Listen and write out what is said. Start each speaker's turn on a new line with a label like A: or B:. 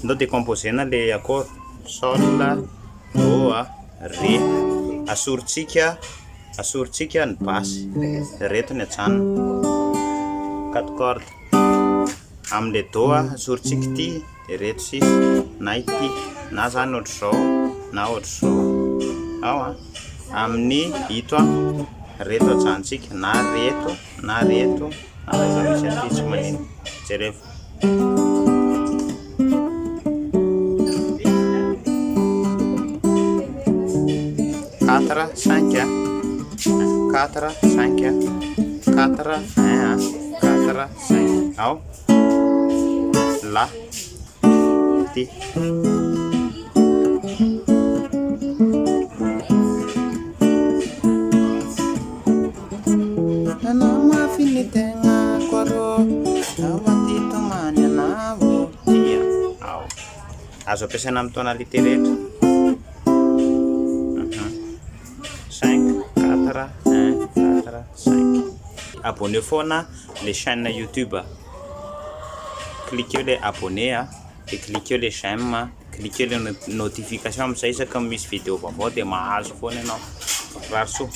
A: ndao décomposena le accord sol, do, ré, asorintsika ny basy, reto ny ajanona 4 cordes. Am'le do asorintsika ity de reto sisa na ity na zany ohatr'izao na ohatr'izao ao amin'ny ito reto ajanontsika na reto na reto na misy aty tsy manino jereo 4 5 4 5 4 1 4 5 ao la ty azo ampiasaina amin'ny tonalité rehetra 5 4 1 4 5. Abonnez foana les chaînes YouTube, cliquez les abonnés et cliquez les j'aime, cliquez les notifications amizay isaka misy vidéo vaovao de mahazo foana ianao. Raha soa.